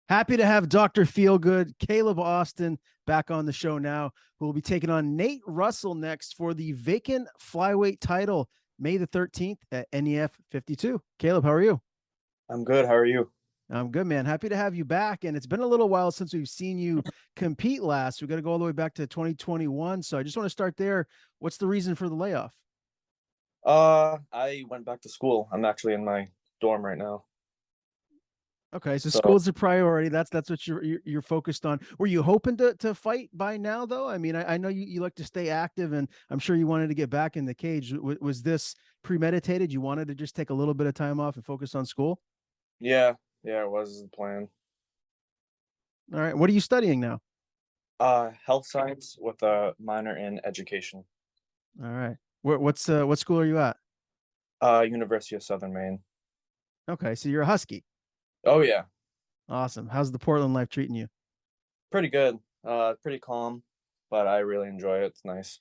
Happy to have Dr. Feelgood, Caleb Austin back on the show now, who will be taking on Nate Russell next for the vacant flyweight title, May the 13th at NEF 52. Caleb, how are you? I'm good. How are you? I'm good, man. Happy to have you back. And it's been a little while since we've seen you compete last. We got to go all the way back to 2021. So I just want to start there. What's the reason for the layoff? I went back to school. I'm actually in my dorm right now. Okay, so So school's a priority. That's what you're focused on. Were you hoping to fight by now, though? I mean, I know you like to stay active, and I'm sure you wanted to get back in the cage. Was this premeditated? You wanted to just take a little bit of time off and focus on school? yeah, yeah, it was the plan. All right. What are you studying now? Health science with a minor in education. All right. What school are you at? University of Southern Maine. Okay, so you're a Husky. Oh yeah, Awesome. How's the Portland life treating you? pretty good. Pretty calm, but I really enjoy it. It's nice.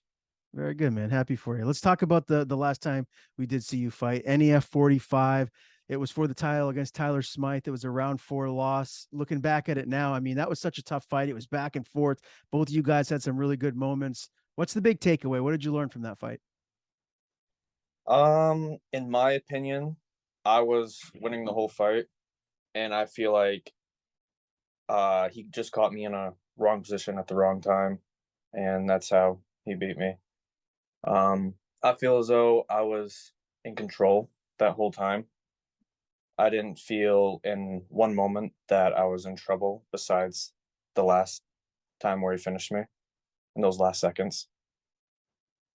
Very good, man. Happy for you. Let's talk about the last time we did see you fight. NEF 45. It was for the title against Tyler Smythe. It was a round four loss. Looking back at it now, I mean, that was such a tough fight. It was back and forth. Both of you guys had some really good moments. What's the big takeaway? What did you learn from that fight? In my opinion, I was winning the whole fight, and I feel like he just caught me in a wrong position at the wrong time, and that's how he beat me. I feel as though I was in control that whole time. I didn't feel in one moment that I was in trouble besides the last time where he finished me in those last seconds.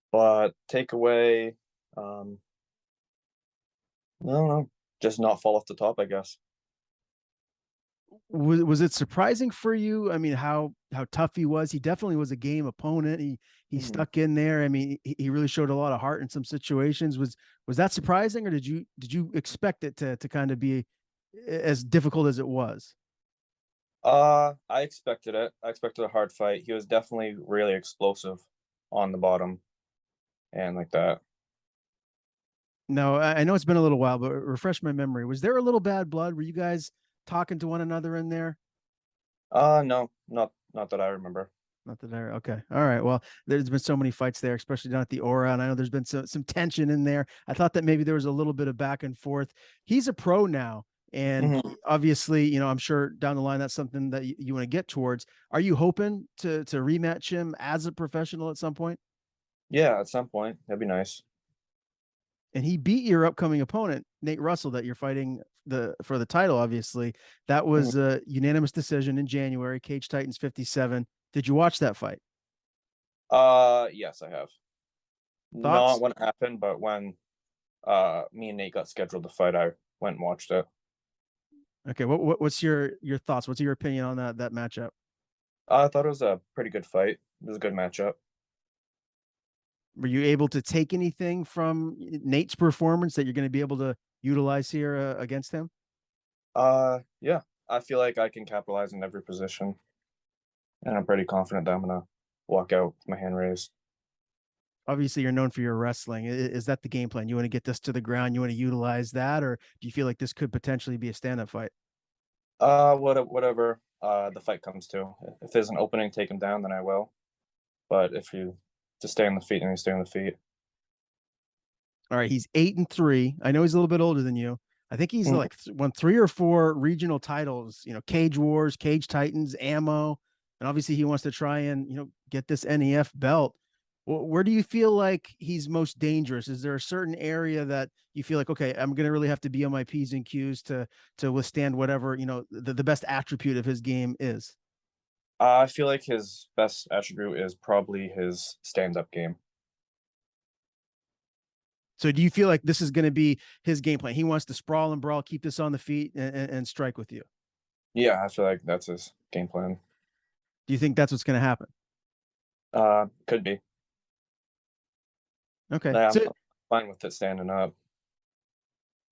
But takeaway, I don't know, just not fall off the top, I guess. Was it surprising for you? I mean, how tough he was. He definitely was a game opponent. He Mhm. stuck in there. I mean, he really showed a lot of heart in some situations. Was that surprising, or did you expect it to kind of be as difficult as it was? I expected it. I expected a hard fight. He was definitely really explosive on the bottom and like that. No, I know it's been a little while, but refresh my memory. Was there a little bad blood? Were you guys talking to one another in there? No, not that I remember. Not that I. Okay, all right. Well, there's been so many fights there, especially down at the Aura, and I know there's been some tension in there. I thought that maybe there was a little bit of back and forth. He's a pro now, and Mhm. obviously, I'm sure down the line that's something that you want to get towards. Are you hoping to rematch him as a professional at some point? Yeah, at some point, that'd be nice. And he beat your upcoming opponent, Nate Russell, that you're fighting for the title. Obviously, that Mhm. was a unanimous decision in January. Cage Titans 57. Did you watch that fight? Yes, I have. Not Thoughts? when it happened, but when me and Nate got scheduled to fight, I went and watched it. Okay, what's your thoughts? What's your opinion on that matchup? I thought it was a pretty good fight. It was a good matchup. Were you able to take anything from Nate's performance that you're going to be able to utilize here against him? Yeah, I feel like I can capitalize in every position, and I'm pretty confident that I'm gonna walk out with my hand raised. Obviously, you're known for your wrestling. Is that the game plan? You want to get this to the ground? You want to utilize that, or do you feel like this could potentially be a stand-up fight? Whatever the fight comes to. If there's an opening, take him down, then I will. But if you just stay on the feet, then you stay on the feet. All right, he's 8-3. I know he's a little bit older than you. I think he's Mhm. like won 3 or 4 regional titles. Cage Wars, Cage Titans, Ammo, and obviously he wants to try and get this NEF belt. Where do you feel like he's most dangerous? Is there a certain area that you feel like, okay, I'm going to really have to be on my p's and q's to withstand whatever the best attribute of his game is? I feel like his best attribute is probably his stand-up game. So do you feel like this is going to be his game plan? He wants to sprawl and brawl, keep this on the feet, and strike with you. Yeah, I feel like that's his game plan. Do you think that's what's going to happen? Could be. Okay. Yeah, So I'm fine with it standing up.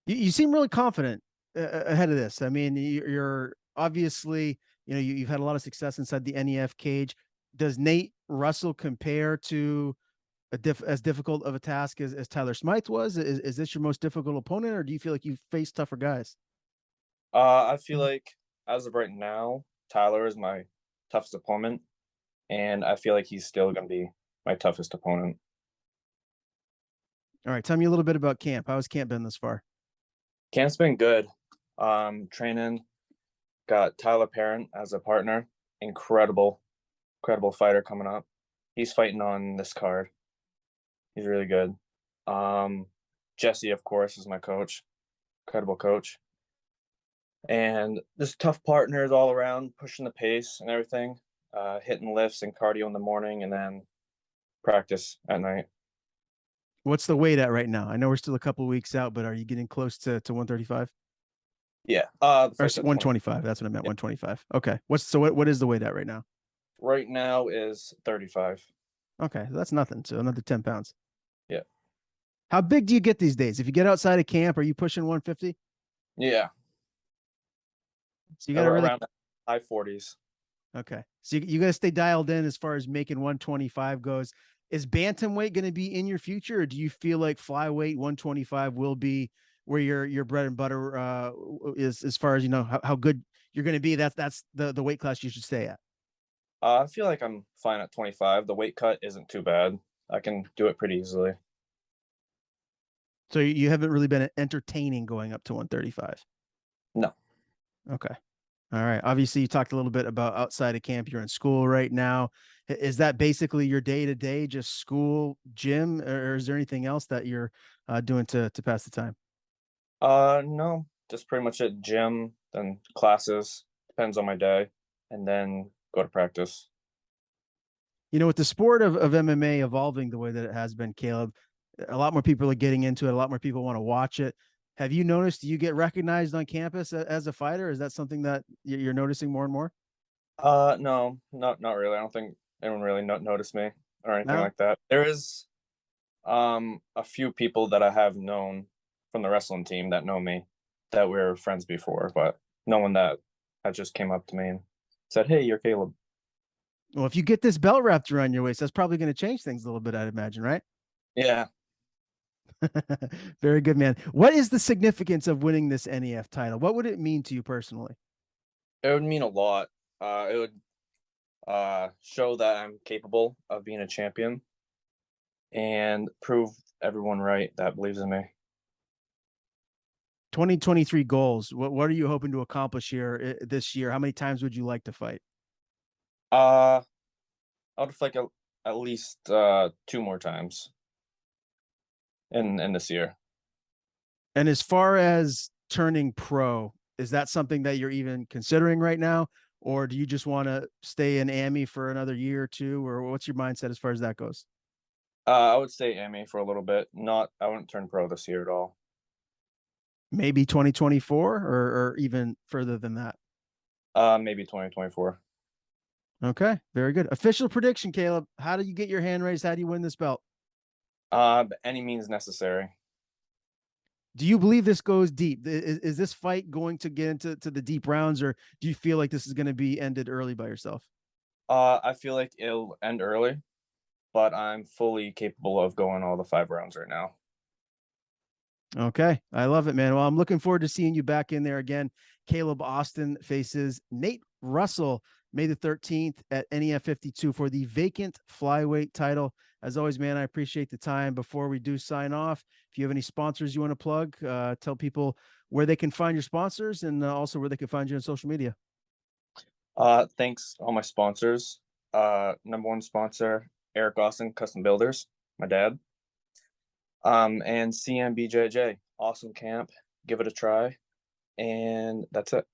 you seem really confident ahead of this. I mean, you're obviously, you've had a lot of success inside the NEF cage. Does Nate Russell compare to as difficult of a task as Tyler Smythe was? Is this your most difficult opponent, or do you feel like you face tougher guys? I feel like as of right now, Tyler is my toughest opponent, and I feel like he's still going to be my toughest opponent. All right, tell me a little bit about camp. How has camp been this far? Camp's been good. Training, got Tyler Parent as a partner. Incredible, incredible fighter coming up. He's fighting on this card. He's really good. Um, Jesse, of course, is my coach. Incredible coach. And just tough partners all around, pushing the pace and everything. Hitting lifts and cardio in the morning, and then practice at night. What's the weight at right now? I know we're still a couple weeks out, but are you getting close to 135 Yeah. The or fight's at 20. 125? That's what I meant. Yeah. 125. Okay. What is the weight at right now? Right now is 35. Okay, that's nothing. So another 10 pounds. Yeah. How big do you get these days? If you get outside of camp, are you pushing 150? Yeah. So you got to really Around high 40s. okay. So you got to stay dialed in as far as making 125 goes. Is bantamweight going to be in your future, or do you feel like flyweight 125 will be where your bread and butter is as far as you know how good you're going to be? That's the weight class you should stay at. I feel like I'm fine at 25. The weight cut isn't too bad. I can do it pretty easily. So you haven't really been entertaining going up to 135. No. Okay. All right. Obviously, you talked a little bit about outside of camp. You're in school right now. Is that basically your day to day, just school, gym, or is there anything else that you're doing to pass the time? No, just pretty much at gym, then classes, depends on my day, and then go to practice. You know, with the sport of MMA evolving the way that it has been, Caleb, a lot more people are getting into it. A lot more people want to watch it. Have you noticed you get recognized on campus as a fighter? Is that something that you're noticing more and more? No, not really. I don't think anyone really noticed me or anything No. like that. There is a few people that I have known from the wrestling team that know me that we were friends before, but no one that just came up to me and said, "Hey, you're Caleb." Well, if you get this belt wrapped around your waist, that's probably going to change things a little bit, I'd imagine, right? Yeah. Very good, man. What is the significance of winning this NEF title? What would it mean to you personally? It would mean a lot. It would show that I'm capable of being a champion and prove everyone right that believes in me. 2023 goals. What are you hoping to accomplish here this year? How many times would you like to fight? I would like at least 2 more times in this year. And as far as turning pro, is that something that you're even considering right now? Or do you just want to stay in AMI for another year or two? Or what's your mindset as far as that goes? I would stay AMA for a little bit. I wouldn't turn pro this year at all. Maybe 2024 or even further than that. Maybe 2024. Okay, very good. Official prediction, Caleb. How do you get your hand raised? How do you win this belt? Any means necessary. Do you believe this goes deep? Is this fight going to get into the deep rounds, or do you feel like this is going to be ended early by yourself? I feel like it'll end early, but I'm fully capable of going all the 5 rounds right now. Okay, I love it, man. Well, I'm looking forward to seeing you back in there again. Caleb Austin faces Nate Russell May the 13th at NEF 52 for the vacant flyweight title. As always, man, I appreciate the time. Before we do sign off, if you have any sponsors you want to plug, tell people where they can find your sponsors and also where they can find you on social media. Thanks all my sponsors. Number one sponsor, Eric Austin Custom Builders, my dad. And CMBJJ, awesome camp. Give it a try. And that's it.